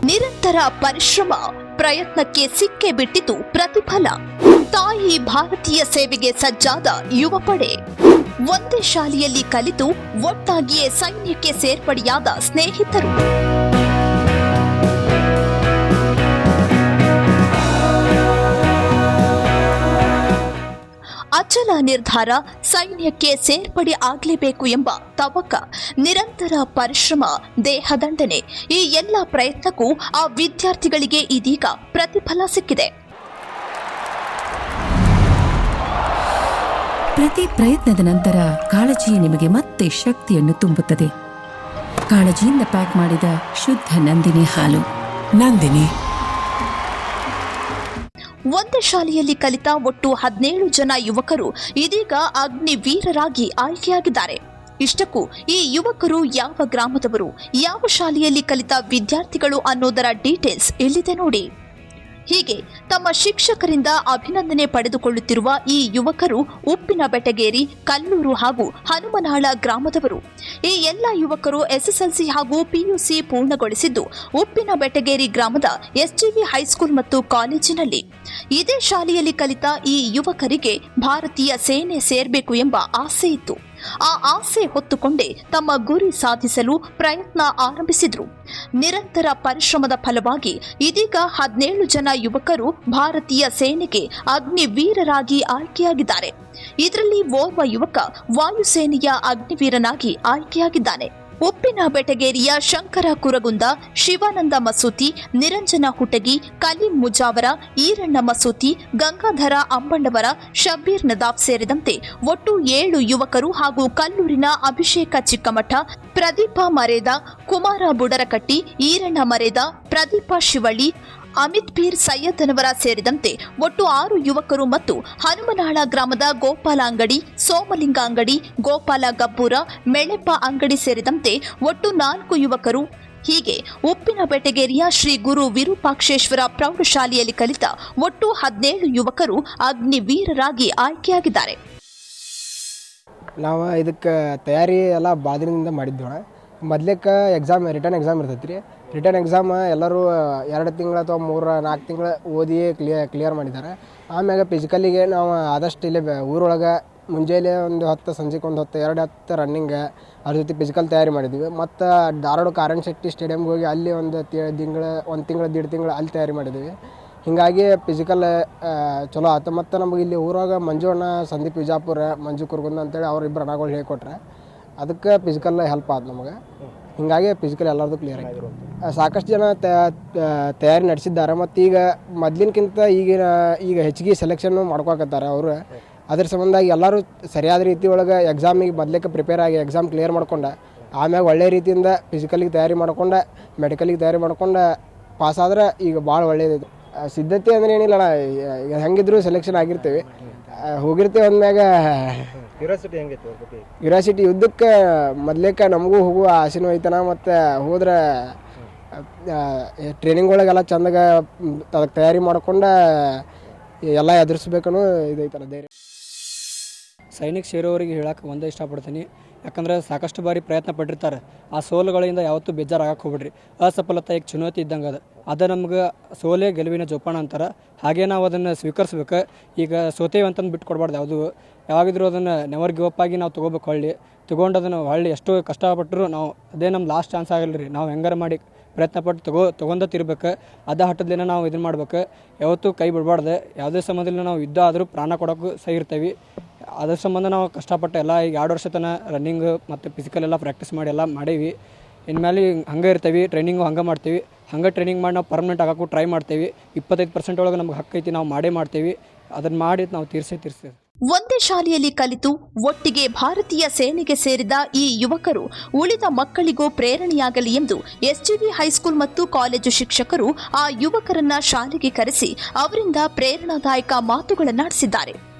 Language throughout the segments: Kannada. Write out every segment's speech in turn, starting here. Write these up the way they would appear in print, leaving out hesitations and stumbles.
ನಿರಂತರ ಪರಿಶ್ರಮ ಪ್ರಯತ್ನಕ್ಕೆ ಸಿಕ್ಕೇ ಬಿಟ್ಟಿತು ಪ್ರತಿಫಲ. ತಾಯಿ ಭಾರತೀಯ ಸೇವೆಗೆ ಸಜ್ಜಾದ ಯುವ ಪಡೆ. ಒಂದೇ ಶಾಲೆಯಲ್ಲಿ ಕಲಿತು ಒಟ್ಟಾಗಿಯೇ ಸೈನ್ಯಕ್ಕೆ ಸೇರ್ಪಡೆಯಾದ ಸ್ನೇಹಿತರು. ಅಚಲ ನಿರ್ಧಾರ, ಸೈನ್ಯಕ್ಕೆ ಸೇರ್ಪಡೆ ಆಗಲೇಬೇಕು ಎಂಬ ತವಕ, ನಿರಂತರ ಪರಿಶ್ರಮ, ದೇಹದಂಡನೆ, ಈ ಎಲ್ಲ ಪ್ರಯತ್ನಕ್ಕೂ ಆ ವಿದ್ಯಾರ್ಥಿಗಳಿಗೆ ಇದೀಗ ಪ್ರತಿಫಲ ಸಿಕ್ಕಿದೆ. ಪ್ರತಿ ಪ್ರಯತ್ನದ ನಂತರ ಕಾಳಜಿ ನಿಮಗೆ ಮತ್ತೆ ಶಕ್ತಿಯನ್ನು ತುಂಬುತ್ತದೆ. ಕಾಳಜಿಯಿಂದ ಪ್ಯಾಕ್ ಮಾಡಿದ ಶುದ್ಧ ನಂದಿನಿ ಹಾಲು. ನಂದಿನಿ. ಒಂದೇ ಶಾಲೆಯಲ್ಲಿ ಕಲಿತ ಒಟ್ಟು 17 ಜನ ಯುವಕರು ಇದೀಗ ಅಗ್ನಿವೀರರಾಗಿ ಆಯ್ಕೆಯಾಗಿದ್ದಾರೆ. ಇಷ್ಟಕ್ಕೂ ಈ ಯುವಕರು ಯಾವ ಗ್ರಾಮದವರು, ಯಾವ ಶಾಲೆಯಲ್ಲಿ ಕಲಿತ ವಿದ್ಯಾರ್ಥಿಗಳು ಅನ್ನೋದರ ಡೀಟೇಲ್ಸ್ ಇಲ್ಲಿದೆ ನೋಡಿ. ಹೀಗೆ ತಮ್ಮ ಶಿಕ್ಷಕರಿಂದ ಅಭಿನಂದನೆ ಪಡೆದುಕೊಳ್ಳುತ್ತಿರುವ ಈ ಯುವಕರು ಉಪ್ಪಿನಬೆಟಗೇರಿ, ಕಲ್ಲೂರು ಹಾಗೂ ಹನುಮನಾಳ ಗ್ರಾಮದವರು. ಈ ಎಲ್ಲ ಯುವಕರು ಎಸ್ಎಸ್ಎಲ್ಸಿ ಹಾಗೂ ಪಿಯುಸಿ ಪೂರ್ಣಗೊಳಿಸಿದ್ದು ಉಪ್ಪಿನಬೆಟಗೇರಿ ಗ್ರಾಮದ ಎಸ್ಜಿವಿ ಹೈಸ್ಕೂಲ್ ಮತ್ತು ಕಾಲೇಜಿನಲ್ಲಿ. ಇದೇ ಶಾಲೆಯಲ್ಲಿ ಕಲಿತ ಈ ಯುವಕರಿಗೆ ಭಾರತೀಯ ಸೇನೆ ಸೇರಬೇಕು ಎಂಬ ಆಸೆ ಇತ್ತು. ಆ ಆಸೆ ಹೊತ್ತುಕೊಂಡೇ ತಮ್ಮ ಗುರಿ ಸಾಧಿಸಲು ಪ್ರಯತ್ನ ಆರಂಭಿಸಿದ್ರು. ನಿರಂತರ ಪರಿಶ್ರಮದ ಫಲವಾಗಿ ಇದೀಗ 17 ಜನ ಯುವಕರು ಭಾರತೀಯ ಸೇನೆಗೆ ಅಗ್ನಿವೀರರಾಗಿ ಆಯ್ಕೆಯಾಗಿದ್ದಾರೆ. ಇದರಲ್ಲಿ ಓರ್ವ ಯುವಕ ವಾಯುಸೇನೆಯ ಅಗ್ನಿವೀರನಾಗಿ ಆಯ್ಕೆಯಾಗಿದ್ದಾನೆ. ಉಪ್ಪಿನಬೆಟಗೇರಿಯ ಶಂಕರ ಕುರಗುಂದ, ಶಿವಾನಂದ ಮಸೂತಿ, ನಿರಂಜನ ಹುಟಗಿ, ಕಲೀಂ ಮುಜಾವರ, ಈರಣ್ಣ ಮಸೂತಿ, ಗಂಗಾಧರ ಅಂಬಣ್ಣವರ, ಶಬ್ಬೀರ್ ನದಾಫ್ ಸೇರಿದಂತೆ ಒಟ್ಟು 7 ಯುವಕರು ಹಾಗೂ ಕಲ್ಲೂರಿನ ಅಭಿಷೇಕ ಚಿಕ್ಕಮಠ, ಪ್ರದೀಪ ಮರೇದ, ಕುಮಾರ ಬುಡರಕಟ್ಟಿ, ಈರಣ್ಣ ಮರೇದ, ಪ್ರದೀಪ ಶಿವಳ್ಳಿ, ಅಮಿತ್ ಪೀರ್ ಸೈಯದನವರ ಸೇರಿದಂತೆ ಒಟ್ಟು 6 ಯುವಕರು ಮತ್ತು ಹನುಮನಾಳ ಗ್ರಾಮದ ಗೋಪಾಲ ಅಂಗಡಿ, ಸೋಮಲಿಂಗ ಅಂಗಡಿ, ಗೋಪಾಲ ಗಬ್ಬೂರ, ಮೆಳೆಪ್ಪ ಅಂಗಡಿ ಸೇರಿದಂತೆ ಒಟ್ಟು 4 ಯುವಕರು. ಹೀಗೆ ಉಪ್ಪಿನಬೆಟಗೇರಿಯ ಶ್ರೀ ಗುರು ವಿರೂಪಾಕ್ಷೇಶ್ವರ ಪ್ರೌಢಶಾಲೆಯಲ್ಲಿ ಕಲಿತ ಒಟ್ಟು 17 ಯುವಕರು ಅಗ್ನಿವೀರರಾಗಿ ಆಯ್ಕೆಯಾಗಿದ್ದಾರೆ. ನಾವು ಇದಕ್ಕೆ ತಯಾರಿ ಎಲ್ಲ ಬಾದಿನಿಂದ ಮಾಡಿದ್ದೋಣ. ಮೊದಲೇಕ್ಕೆ ರಿಟರ್ನ್ ಎಕ್ಸಾಮ್ ಇರ್ತೈತೆ ರೀ. ರಿಟರ್ನ್ ಎಕ್ಸಾಮ್ ಎಲ್ಲರೂ 2 ತಿಂಗಳು ಅಥವಾ 3-4 ತಿಂಗಳು ಓದಿಯೇ ಕ್ಲಿಯರ್ ಮಾಡಿದ್ದಾರೆ. ಆಮ್ಯಾಗ ಫಿಸಿಕಲಿಗೆ ನಾವು ಆದಷ್ಟು ಇಲ್ಲೇ ಊರೊಳಗೆ ಮುಂಜಾನೆ ಒಂದು 10, ಸಂಜೆಗೆ ಒಂದು 10, 2-10 ರನ್ನಿಂಗ್, ಅದ್ರ ಜೊತೆ ಫಿಸಿಕಲ್ ತಯಾರಿ ಮಾಡಿದ್ವಿ. ಮತ್ತು ಧಾರವಾಡ ಕಾರಣ ಶೆಟ್ಟಿ ಸ್ಟೇಡಿಯಮ್ಗೆ ಹೋಗಿ ಅಲ್ಲಿ ಒಂದು ತಿಂಗಳು 1 ತಿಂಗಳು 1.5 ತಿಂಗಳು ಅಲ್ಲಿ ತಯಾರಿ ಮಾಡಿದ್ವಿ. ಹೀಗಾಗಿ ಫಿಸಿಕಲ್ ಚಲೋ ಆಯ್ತು. ಮತ್ತು ನಮಗೆ ಇಲ್ಲಿ ಊರಾಗ ಮಂಜು ಅಣ್ಣ, ಸಂದೀಪ್ ವಿಜಾಪುರ, ಮಂಜು ಕುರ್ಗುಂದ ಅಂತೇಳಿ ಅವ್ರಿಬ್ಬರು ಅಣ್ಣಗಳು ಹೇಳಿಕೊಟ್ರೆ ಅದಕ್ಕೆ ಫಿಸಿಕಲ್ ಹೆಲ್ಪ್ ಆಯ್ತು ನಮಗೆ. ಹೀಗಾಗಿ ಫಿಸಿಕಲ್ ಎಲ್ಲರದು ಕ್ಲಿಯರ್ ಆಗಿದ್ರು. ಸಾಕಷ್ಟು ಜನ ತಯಾರಿ ನಡೆಸಿದ್ದಾರೆ. ಮತ್ತು ಈಗ ಮೊದಲಿನಕ್ಕಿಂತ ಈಗ ಹೆಚ್ಚಿಗೆ ಸೆಲೆಕ್ಷನ್ ಮಾಡ್ಕೊಕತ್ತಾರೆ ಅವರು. ಅದ್ರ ಸಂಬಂಧಾಗಿ ಎಲ್ಲರೂ ಸರಿಯಾದ ರೀತಿ ಒಳಗೆ ಎಕ್ಸಾಮಿಗೆ ಮೊದಲೇಕ್ಕೆ ಪ್ರಿಪೇರ್ ಆಗಿ ಎಕ್ಸಾಮ್ ಕ್ಲಿಯರ್ ಮಾಡ್ಕೊಂಡು ಆಮ್ಯಾಗ ಒಳ್ಳೆಯ ರೀತಿಯಿಂದ ಫಿಸಿಕಲಿಗೆ ತಯಾರಿ ಮಾಡ್ಕೊಂಡು ಮೆಡಿಕಲಿಗೆ ತಯಾರಿ ಮಾಡ್ಕೊಂಡು ಪಾಸಾದ್ರೆ ಈಗ ಭಾಳ ಒಳ್ಳೆಯದಿದೆ. ಸಿದ್ಧತೆ ಅಂದರೆ ಏನಿಲ್ಲ, ಹೆಂಗಿದ್ರು ಸೆಲೆಕ್ಷನ್ ಆಗಿರ್ತೀವಿ, ಹೋಗಿರ್ತೀವಿ ಅಂದ್ಮ್ಯಾಗ ಕ್ಯೂರಿಯಾಸಿಟಿ ಯುದ್ಧಕ್ಕೆ ಮೊದಲೇಕ ನಮಗೂ ಹೋಗುವ ಆಸೆನೂ ಐತನ. ಮತ್ತು ಹೋದ್ರೆ ಟ್ರೈನಿಂಗ್ ಒಳಗೆಲ್ಲ ಚಂದಾಗ ಅದಕ್ಕೆ ತಯಾರಿ ಮಾಡ್ಕೊಂಡು ಎಲ್ಲ ಎದುರಿಸ್ಬೇಕನ್ನೋ ಇದೈತಲ್ಲ ಧೈರ್ಯ. ಸೈನಿಕ ಸೇರೋರಿಗೆ ಹೇಳಕ್ಕೆ ಒಂದೇ ಇಷ್ಟಪಡ್ತೀನಿ. ಯಾಕಂದರೆ ಸಾಕಷ್ಟು ಬಾರಿ ಪ್ರಯತ್ನ ಪಟ್ಟಿರ್ತಾರೆ. ಆ ಸೋಲುಗಳಿಂದ ಯಾವತ್ತೂ ಬೇಜಾರಾಗಕ್ಕೆ ಹೋಗ್ಬಿಡ್ರಿ. ಅಸಫಲತೆ ಈಗ ಚುನೌತಿ ಇದ್ದಂಗೆ ಅದು ನಮ್ಗೆ ಸೋಲೆ ಗೆಲುವಿನ ಜೋಪಾನ ಅಂತಾರೆ. ಹಾಗೆ ನಾವು ಅದನ್ನು ಸ್ವೀಕರಿಸ್ಬೇಕು. ಈಗ ಸೋತೇವೆ ಅಂತಂದು ಬಿಟ್ಟು ಕೊಡಬಾರ್ದು. ಯಾವುದು ಯಾವಾಗಿದ್ರೂ ಅದನ್ನು ನೆವರ್ ಗಿವ್ ಅಪ್ ಆಗಿ ನಾವು ತೊಗೋಬೇಕು. ತೊಗೊಂಡು ಅದನ್ನು ಎಷ್ಟೋ ಕಷ್ಟಪಟ್ಟರು ನಾವು ಅದೇ ನಮ್ಮ ಲಾಸ್ಟ್ ಚಾನ್ಸ್ ಆಗಲ್ಲ ರೀ. ನಾವು ಹೆಂಗಾರ ಮಾಡಿ ಪ್ರಯತ್ನಪಟ್ಟು ತೊಗೊಂಡತ್ತಿರ್ಬೇಕು. ಅದ ಹಟ್ಟದಿಂದ ನಾವು ಇದನ್ನು ಮಾಡ್ಬೇಕು. ಯಾವತ್ತೂ ಕೈ ಬಿಡಬಾರ್ದು. ಯಾವುದೇ ಸಮಯದಲ್ಲಿ ನಾವು ಯುದ್ಧ ಆದರೂ ಪ್ರಾಣ ಕೊಡೋಕ್ಕೂ ಸಹಿ ಇರ್ತೀವಿ. ಅದ್ರ ಸಂಬಂಧ ನಾವು ಕಷ್ಟಪಟ್ಟು ಎಲ್ಲ ಈಗ 2 ವರ್ಷ ತನಕ ರನ್ನಿಂಗ್ ಮತ್ತು ಫಿಸಿಕಲ್ ಎಲ್ಲ ಪ್ರಾಕ್ಟೀಸ್ ಮಾಡಿ ಎಲ್ಲ ಮಾಡೀವಿ. ಇನ್ಮೇಲೆ ಹಂಗೆ ಇರ್ತೀವಿ, ಟ್ರೈನಿಂಗು ಹಂಗೆ ಮಾಡ್ತೀವಿ. ಹಂಗೆ ಟ್ರೈನಿಂಗ್ ಮಾಡಿ ನಾವು ಪರ್ಮನೆಂಟ್ ಆಗೋಕ್ಕೂ ಟ್ರೈ ಮಾಡ್ತೀವಿ. 25% ಒಳಗೆ ನಮ್ಗೆ ಹಕ್ಕೈತಿ, ನಾವು ಮಾಡ್ತೀವಿ. ಅದನ್ನು ಮಾಡಿ ನಾವು ತೀರ್ಸ್ತೇವೆ. ಒಂದೇ ಶಾಲೆಯಲ್ಲಿ ಕಲಿತು ಒಟ್ಟಿಗೆ ಭಾರತೀಯ ಸೇನೆಗೆ ಸೇರಿದ ಈ ಯುವಕರು ಉಳಿದ ಮಕ್ಕಳಿಗೂ ಪ್ರೇರಣೆಯಾಗಲಿ ಎಂದು ಎಸ್ಜಿವಿ ಹೈಸ್ಕೂಲ್ ಮತ್ತು ಕಾಲೇಜು ಶಿಕ್ಷಕರು ಆ ಯುವಕರನ್ನ ಶಾಲೆಗೆ ಕರೆಸಿ ಅವರಿಂದ ಪ್ರೇರಣಾದಾಯಕ ಮಾತುಗಳನ್ನಾಡಿಸಿದ್ದಾರೆ.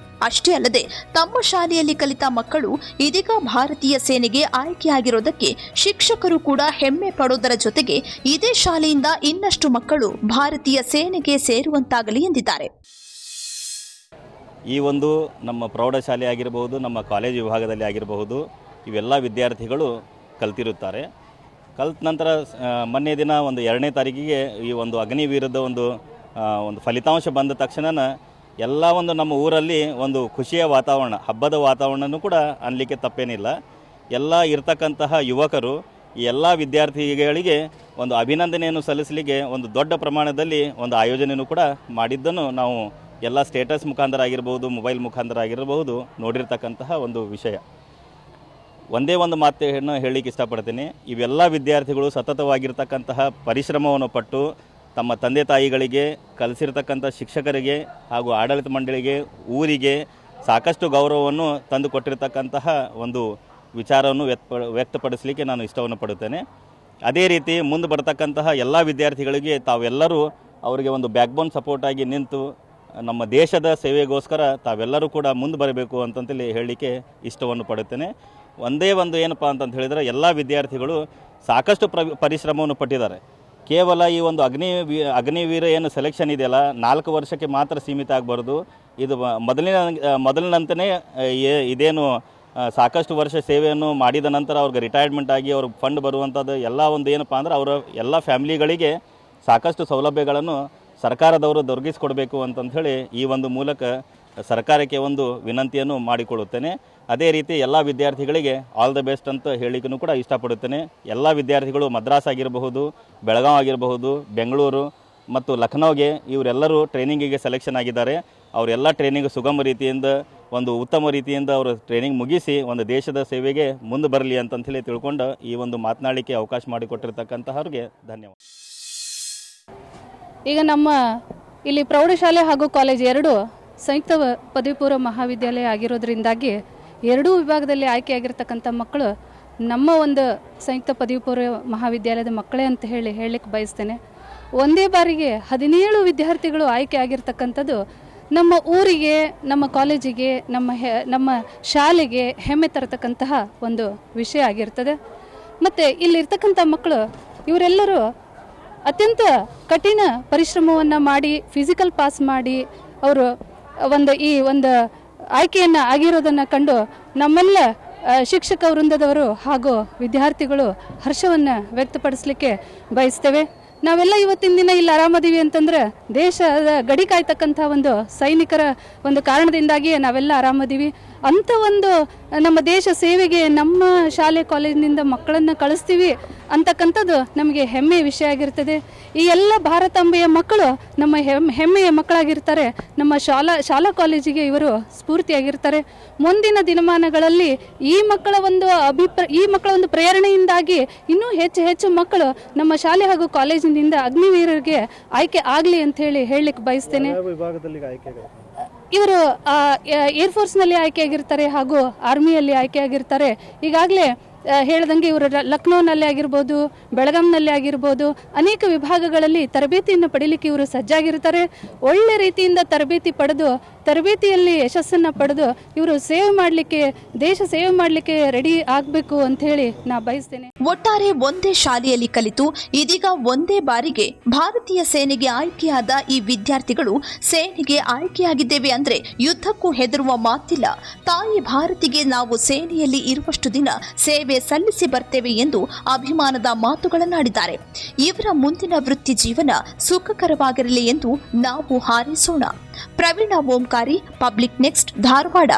ಅಷ್ಟೇ ಅಲ್ಲದೆ ತಮ್ಮ ಶಾಲೆಯಲ್ಲಿ ಕಲಿತ ಮಕ್ಕಳು ಇದೀಗ ಭಾರತೀಯ ಸೇನೆಗೆ ಆಯ್ಕೆಯಾಗಿರೋದಕ್ಕೆ ಶಿಕ್ಷಕರು ಕೂಡ ಹೆಮ್ಮೆ ಪಡೋದರ ಜೊತೆಗೆ ಇದೇ ಶಾಲೆಯಿಂದ ಇನ್ನಷ್ಟು ಮಕ್ಕಳು ಭಾರತೀಯ ಸೇನೆಗೆ ಸೇರುವಂತಾಗಲಿ ಎಂದಿದ್ದಾರೆ. ಈ ಒಂದು ನಮ್ಮ ಪ್ರೌಢಶಾಲೆ ಆಗಿರಬಹುದು, ನಮ್ಮ ಕಾಲೇಜು ವಿಭಾಗದಲ್ಲಿ ಆಗಿರಬಹುದು, ಇವೆಲ್ಲ ವಿದ್ಯಾರ್ಥಿಗಳು ಕಲ್ತಿರುತ್ತಾರೆ. ಕಲ್ತ ನಂತರ ಮೊನ್ನೆ ದಿನ ಒಂದು 2ನೇ ತಾರೀಕಿಗೆ ಈ ಒಂದು ಅಗ್ನಿವೀರದ ಒಂದು ಫಲಿತಾಂಶ ಬಂದ ತಕ್ಷಣ ಎಲ್ಲ ಒಂದು ನಮ್ಮ ಊರಲ್ಲಿ ಒಂದು ಖುಷಿಯ ವಾತಾವರಣ, ಹಬ್ಬದ ವಾತಾವರಣನೂ ಕೂಡ ಅನ್ನಲಿಕ್ಕೆ ತಪ್ಪೇನಿಲ್ಲ. ಎಲ್ಲ ಇರ್ತಕ್ಕಂತಹ ಯುವಕರು ಈ ಎಲ್ಲ ವಿದ್ಯಾರ್ಥಿಗಳಿಗೆ ಒಂದು ಅಭಿನಂದನೆಯನ್ನು ಸಲ್ಲಿಸಲಿಕ್ಕೆ ಒಂದು ದೊಡ್ಡ ಪ್ರಮಾಣದಲ್ಲಿ ಒಂದು ಆಯೋಜನೆಯೂ ಕೂಡ ಮಾಡಿದ್ದನ್ನು ನಾವು ಎಲ್ಲ ಸ್ಟೇಟಸ್ ಮುಖಾಂತರ ಆಗಿರ್ಬೋದು, ಮೊಬೈಲ್ ಮುಖಾಂತರ ಆಗಿರಬಹುದು ನೋಡಿರ್ತಕ್ಕಂತಹ ಒಂದು ವಿಷಯ. ಒಂದೇ ಒಂದು ಮಾತನ್ನು ಹೇಳಲಿಕ್ಕೆ ಇಷ್ಟಪಡ್ತೀನಿ. ಇವೆಲ್ಲ ವಿದ್ಯಾರ್ಥಿಗಳು ಸತತವಾಗಿರ್ತಕ್ಕಂತಹ ಪರಿಶ್ರಮವನ್ನು ಪಟ್ಟು ತಮ್ಮ ತಂದೆ ತಾಯಿಗಳಿಗೆ, ಕಲಿಸಿರ್ತಕ್ಕಂಥ ಶಿಕ್ಷಕರಿಗೆ ಹಾಗೂ ಆಡಳಿತ ಮಂಡಳಿಗೆ, ಊರಿಗೆ ಸಾಕಷ್ಟು ಗೌರವವನ್ನು ತಂದು ಕೊಟ್ಟಿರ್ತಕ್ಕಂತಹ ಒಂದು ವಿಚಾರವನ್ನು ವ್ಯಕ್ತಪಡಿಸಲಿಕ್ಕೆ ನಾನು ಇಷ್ಟವನ್ನು ಪಡುತ್ತೇನೆ. ಅದೇ ರೀತಿ ಮುಂದೆ ಬರ್ತಕ್ಕಂತಹ ಎಲ್ಲ ವಿದ್ಯಾರ್ಥಿಗಳಿಗೆ ತಾವೆಲ್ಲರೂ ಅವರಿಗೆ ಒಂದು ಬ್ಯಾಕ್ಬೋನ್ ಸಪೋರ್ಟಾಗಿ ನಿಂತು ನಮ್ಮ ದೇಶದ ಸೇವೆಗೋಸ್ಕರ ತಾವೆಲ್ಲರೂ ಕೂಡ ಮುಂದೆ ಬರಬೇಕು ಅಂತಂತೇಳಿ ಹೇಳಲಿಕ್ಕೆ ಇಷ್ಟವನ್ನು ಪಡುತ್ತೇನೆ. ಒಂದೇ ಒಂದು ಏನಪ್ಪ ಅಂತಂತ ಹೇಳಿದರೆ, ಎಲ್ಲ ವಿದ್ಯಾರ್ಥಿಗಳು ಸಾಕಷ್ಟು ಪರಿಶ್ರಮವನ್ನು ಪಟ್ಟಿದ್ದಾರೆ. ಕೇವಲ ಈ ಒಂದು ಅಗ್ನಿವೀರ ಏನು ಸೆಲೆಕ್ಷನ್ ಇದೆಯಲ್ಲ, 4 ವರ್ಷಕ್ಕೆ ಮಾತ್ರ ಸೀಮಿತ ಆಗಬಾರ್ದು. ಇದು ಮೊದಲಿನಂತೆಯೇ ಇದೇನು ಸಾಕಷ್ಟು ವರ್ಷ ಸೇವೆಯನ್ನು ಮಾಡಿದ ನಂತರ ಅವ್ರಿಗೆ ರಿಟೈರ್ಮೆಂಟ್ ಆಗಿ ಅವ್ರಿಗೆ ಫಂಡ್ ಬರುವಂಥದ್ದು ಎಲ್ಲ ಒಂದು ಏನಪ್ಪ ಅಂದ್ರೆ ಅವರ ಎಲ್ಲ ಫ್ಯಾಮಿಲಿಗಳಿಗೆ ಸಾಕಷ್ಟು ಸೌಲಭ್ಯಗಳನ್ನು ಸರ್ಕಾರದವರು ದೊರಕಿಸಿಕೊಡಬೇಕು ಅಂತಂಥೇಳಿ ಈ ಒಂದು ಮೂಲಕ ಸರ್ಕಾರಕ್ಕೆ ಒಂದು ವಿನಂತಿಯನ್ನು ಮಾಡಿಕೊಳ್ಳುತ್ತೇನೆ. ಅದೇ ರೀತಿ ಎಲ್ಲ ವಿದ್ಯಾರ್ಥಿಗಳಿಗೆ ಆಲ್ ದ ಬೆಸ್ಟ್ ಅಂತ ಹೇಳಿಕೂ ಕೂಡ ಇಷ್ಟಪಡುತ್ತೇನೆ. ಎಲ್ಲ ವಿದ್ಯಾರ್ಥಿಗಳು ಮದ್ರಾಸ್ ಆಗಿರಬಹುದು, ಬೆಳಗಾವಿ ಆಗಿರಬಹುದು, ಬೆಂಗಳೂರು ಮತ್ತು ಲಖನೌಗೆ ಇವರೆಲ್ಲರೂ ಟ್ರೈನಿಂಗಿಗೆ ಸೆಲೆಕ್ಷನ್ ಆಗಿದ್ದಾರೆ. ಅವರೆಲ್ಲ ಟ್ರೈನಿಂಗ್ ಸುಗಮ ರೀತಿಯಿಂದ, ಒಂದು ಉತ್ತಮ ರೀತಿಯಿಂದ ಅವರು ಟ್ರೈನಿಂಗ್ ಮುಗಿಸಿ ಒಂದು ದೇಶದ ಸೇವೆಗೆ ಮುಂದೆ ಬರಲಿ ಅಂತಂಥೇಳಿ ತಿಳ್ಕೊಂಡು ಈ ಒಂದು ಮಾತನಾಡಲಿಕ್ಕೆ ಅವಕಾಶ ಮಾಡಿಕೊಟ್ಟಿರ್ತಕ್ಕಂಥವ್ರಿಗೆ ಧನ್ಯವಾದ. ಈಗ ನಮ್ಮ ಇಲ್ಲಿ ಪ್ರೌಢಶಾಲೆ ಹಾಗೂ ಕಾಲೇಜ್ ಎರಡು ಸಂಯುಕ್ತ ಪದವಿ ಪೂರ್ವ ಮಹಾವಿದ್ಯಾಲಯ ಆಗಿರೋದ್ರಿಂದಾಗಿ ಎರಡೂ ವಿಭಾಗದಲ್ಲಿ ಆಯ್ಕೆಯಾಗಿರ್ತಕ್ಕಂಥ ಮಕ್ಕಳು ನಮ್ಮ ಒಂದು ಸಂಯುಕ್ತ ಪದವಿ ಪೂರ್ವ ಮಹಾವಿದ್ಯಾಲಯದ ಮಕ್ಕಳೇ ಅಂತ ಹೇಳಲಿಕ್ಕೆ ಬಯಸ್ತೇನೆ. ಒಂದೇ ಬಾರಿಗೆ 17 ವಿದ್ಯಾರ್ಥಿಗಳು ಆಯ್ಕೆ ಆಗಿರ್ತಕ್ಕಂಥದ್ದು ನಮ್ಮ ಊರಿಗೆ, ನಮ್ಮ ಕಾಲೇಜಿಗೆ, ನಮ್ಮ ಶಾಲೆಗೆ ಹೆಮ್ಮೆ ತರತಕ್ಕಂತಹ ಒಂದು ವಿಷಯ ಆಗಿರ್ತದೆ. ಮತ್ತು ಇಲ್ಲಿರ್ತಕ್ಕಂಥ ಮಕ್ಕಳು ಇವರೆಲ್ಲರೂ ಅತ್ಯಂತ ಕಠಿಣ ಪರಿಶ್ರಮವನ್ನು ಮಾಡಿ ಫಿಸಿಕಲ್ ಪಾಸ್ ಮಾಡಿ ಅವರು ಈ ಒಂದು ಆಯ್ಕೆಯನ್ನು ಆಗಿರೋದನ್ನು ಕಂಡು ನಮ್ಮೆಲ್ಲ ಶಿಕ್ಷಕ ವೃಂದದವರು ಹಾಗೂ ವಿದ್ಯಾರ್ಥಿಗಳು ಹರ್ಷವನ್ನು ವ್ಯಕ್ತಪಡಿಸಲಿಕ್ಕೆ ಬಯಸ್ತೇವೆ. ನಾವೆಲ್ಲ ಇವತ್ತಿನ ದಿನ ಇಲ್ಲಿ ಆರಾಮದೀವಿ ಅಂತಂದ್ರೆ ದೇಶದ ಗಡಿ ಕಾಯ್ತಕ್ಕಂಥ ಒಂದು ಸೈನಿಕರ ಒಂದು ಕಾರಣದಿಂದಾಗಿಯೇ ನಾವೆಲ್ಲ ಆರಾಮದೀವಿ. ಅಂಥ ಒಂದು ನಮ್ಮ ದೇಶ ಸೇವೆಗೆ ನಮ್ಮ ಶಾಲೆ ಕಾಲೇಜಿನಿಂದ ಮಕ್ಕಳನ್ನು ಕಳಿಸ್ತೀವಿ ಅಂತಕ್ಕಂಥದ್ದು ನಮಗೆ ಹೆಮ್ಮೆಯ ವಿಷಯ ಆಗಿರ್ತದೆ. ಈ ಎಲ್ಲ ಭಾರತಾಂಬೆಯ ಮಕ್ಕಳು ನಮ್ಮ ಹೆಮ್ಮೆಯ ಮಕ್ಕಳಾಗಿರ್ತಾರೆ. ನಮ್ಮ ಶಾಲಾ ಕಾಲೇಜಿಗೆ ಇವರು ಸ್ಫೂರ್ತಿಯಾಗಿರ್ತಾರೆ. ಮುಂದಿನ ದಿನಮಾನಗಳಲ್ಲಿ ಈ ಮಕ್ಕಳ ಒಂದು ಪ್ರೇರಣೆಯಿಂದಾಗಿ ಇನ್ನೂ ಹೆಚ್ಚು ಮಕ್ಕಳು ನಮ್ಮ ಶಾಲೆ ಹಾಗೂ ಕಾಲೇಜಿನಿಂದ ಅಗ್ನಿವೀರರಿಗೆ ಆಯ್ಕೆ ಆಗಲಿ ಅಂತ ಹೇಳಲಿಕ್ಕೆ ಬಯಸ್ತೇನೆ. ಇವರು ಏರ್ಫೋರ್ಸ್ನಲ್ಲಿ ಆಯ್ಕೆಯಾಗಿರ್ತಾರೆ ಹಾಗೂ ಆರ್ಮಿಯಲ್ಲಿ ಆಯ್ಕೆಯಾಗಿರ್ತಾರೆ. ಈಗಾಗಲೇ ಹೇಳ್ದಂಗೆ ಇವರು ಲಕ್ನೋನಲ್ಲಿ ಆಗಿರ್ಬೋದು, ಬೆಳಗಾಂನಲ್ಲಿ ಆಗಿರ್ಬೋದು ಅನೇಕ ವಿಭಾಗಗಳಲ್ಲಿ ತರಬೇತಿಯನ್ನು ಪಡೀಲಿಕ್ಕೆ ಇವರು ಸಜ್ಜಾಗಿರ್ತಾರೆ. ಒಳ್ಳೆ ರೀತಿಯಿಂದ ತರಬೇತಿ ಪಡೆದು ತರಬೇತಿಯಲ್ಲಿ ಯಶಸ್ಸನ್ನು ಪಡೆದು ಇವರು ದೇಶ ಸೇವೆ ಮಾಡಲಿಕ್ಕೆ ರೆಡಿ ಆಗಬೇಕು ಅಂತ ಹೇಳಿ ನಾ ಬಯಸ್ತೇನೆ. ಒಟ್ಟಾರೆ ಒಂದೇ ಶಾಲೆಯಲ್ಲಿ ಕಲಿತು ಇದೀಗ ಒಂದೇ ಬಾರಿಗೆ ಭಾರತೀಯ ಸೇನೆಗೆ ಆಯ್ಕೆಯಾದ ಈ ವಿದ್ಯಾರ್ಥಿಗಳು ಸೇನೆಗೆ ಆಯ್ಕೆಯಾಗಿದ್ದೇವೆ ಅಂದ್ರೆ ಯುದ್ಧಕ್ಕೂ ಹೆದರುವ ಮಾತಿಲ್ಲ. ತಾಯಿ ಭಾರತಿಗೆ ನಾವು ಸೇನೆಯಲ್ಲಿ ಇರುವಷ್ಟು ದಿನ ಸೇವೆ ಸಲ್ಲಿಸಿ ಬರ್ತೇವೆ ಎಂದು ಅಭಿಮಾನದ ಮಾತುಗಳನ್ನಾಡಿದ್ದಾರೆ. ಇವರ ಮುಂದಿನ ವೃತ್ತಿ ಜೀವನ ಸುಖಕರವಾಗಿರಲಿ ಎಂದು ನಾವು ಹಾರೈಸೋಣ. Praveen Omkari, public next, Dharwad.